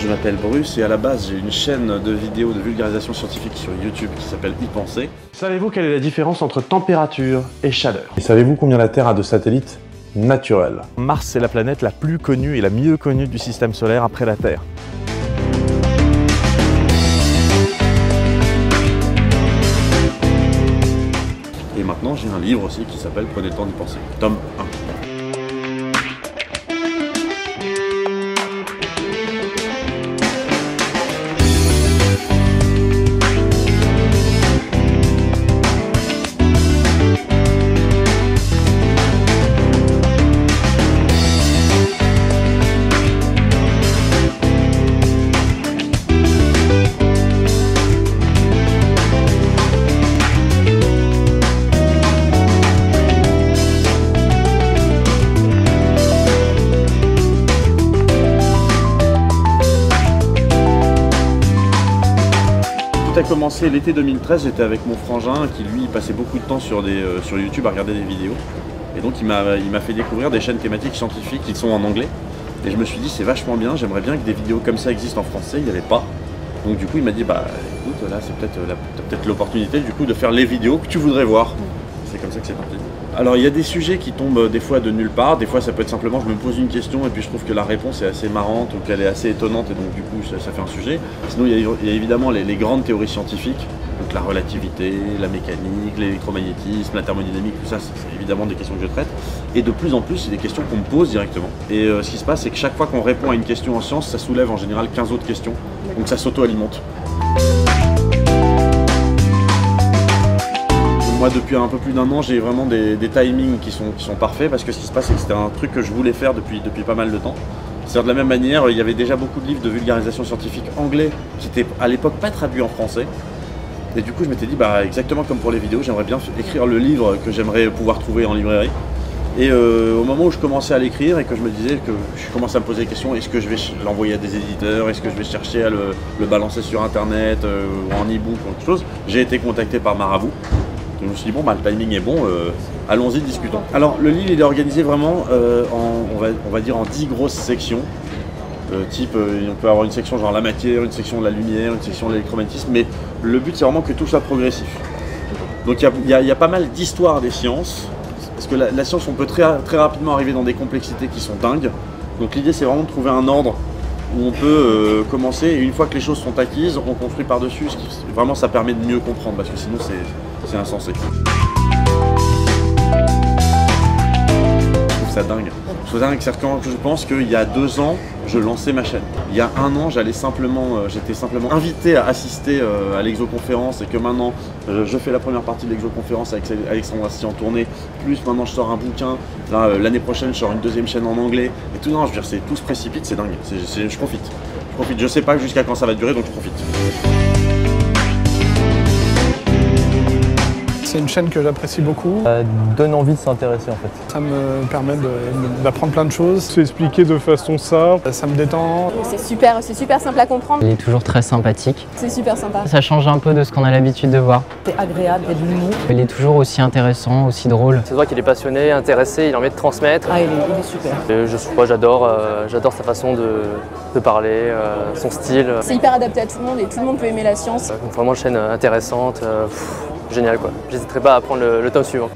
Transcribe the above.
je m'appelle Bruce et à la base j'ai une chaîne de vidéos de vulgarisation scientifique sur YouTube qui s'appelle Y penser. Savez-vous quelle est la différence entre température et chaleur? Et savez-vous combien la Terre a de satellites naturels? Mars, c'est la planète la plus connue et la mieux connue du système solaire après la Terre. Et maintenant j'ai un livre aussi qui s'appelle Prenez le temps d'y penser, tome 1. Tout a commencé l'été 2013, j'étais avec mon frangin qui lui passait beaucoup de temps sur YouTube à regarder des vidéos. Et donc il m'a fait découvrir des chaînes thématiques scientifiques qui sont en anglais. Et je me suis dit c'est vachement bien, j'aimerais bien que des vidéos comme ça existent en français, il n'y avait pas. Donc du coup il m'a dit bah écoute là c'est peut-être l'opportunité du coup de faire les vidéos que tu voudrais voir. C'est comme ça que c'est parti. Alors il y a des sujets qui tombent des fois de nulle part, des fois ça peut être simplement je me pose une question et puis je trouve que la réponse est assez marrante ou qu'elle est assez étonnante et donc du coup ça fait un sujet. Sinon il y a évidemment les grandes théories scientifiques, donc la relativité, la mécanique, l'électromagnétisme, la thermodynamique, tout ça c'est évidemment des questions que je traite. Et de plus en plus c'est des questions qu'on me pose directement. Et ce qui se passe c'est que chaque fois qu'on répond à une question en science, ça soulève en général 15 autres questions, donc ça s'auto-alimente. Moi, depuis un peu plus d'un an, j'ai vraiment des timings qui sont parfaits parce que ce qui se passe, c'est que c'était un truc que je voulais faire depuis pas mal de temps. C'est-à-dire de la même manière, il y avait déjà beaucoup de livres de vulgarisation scientifique anglais qui étaient à l'époque pas traduits en français. Et du coup, je m'étais dit, bah, exactement comme pour les vidéos, j'aimerais bien écrire le livre que j'aimerais pouvoir trouver en librairie. Et au moment où je commençais à l'écrire et que je me disais que je commençais à me poser des questions, est-ce que je vais l'envoyer à des éditeurs, est-ce que je vais chercher à le balancer sur internet ou en e-book ou autre chose, j'ai été contacté par Marabout. Je me suis dit bon bah le timing est bon, allons-y, discutons. Alors le livre il est organisé vraiment on va dire en 10 grosses sections. On peut avoir une section genre la matière, une section de la lumière, une section de l'électromagnétisme, mais le but c'est vraiment que tout soit progressif. Donc il y a pas mal d'histoires des sciences, parce que la science on peut très rapidement arriver dans des complexités qui sont dingues. Donc l'idée c'est vraiment de trouver un ordre où on peut commencer et une fois que les choses sont acquises, on construit par-dessus, vraiment ça permet de mieux comprendre parce que sinon c'est insensé. Je trouve ça dingue. Je trouve ça dingue, c'est-à-dire quand je pense qu'il y a 2 ans, je lançais ma chaîne. Il y a 1 an, j'étais simplement invité à assister à l'exoconférence et que maintenant, je fais la première partie de l'exoconférence avec Alexandre Astier en tournée. Plus maintenant, je sors un bouquin. L'année prochaine, je sors une 2e chaîne en anglais. Et tout, non, je veux dire, tout se précipite, c'est dingue. Je profite. Je sais pas jusqu'à quand ça va durer, donc je profite. C'est une chaîne que j'apprécie beaucoup. Ça donne envie de s'intéresser en fait. Ça me permet d'apprendre plein de choses. C'est expliqué de façon simple, ça me détend. C'est super simple à comprendre. Il est toujours très sympathique. C'est super sympa. Ça change un peu de ce qu'on a l'habitude de voir. C'est agréable, il y a de l'humour. Il est toujours aussi intéressant, aussi drôle. C'est vrai qu'il est passionné, intéressé, il a envie de transmettre. Ah, il est super. J'adore sa façon de parler, son style. C'est hyper adapté à tout le monde et tout le monde peut aimer la science. Vraiment une chaîne intéressante, génial quoi. J'hésiterai pas à prendre le tome suivant.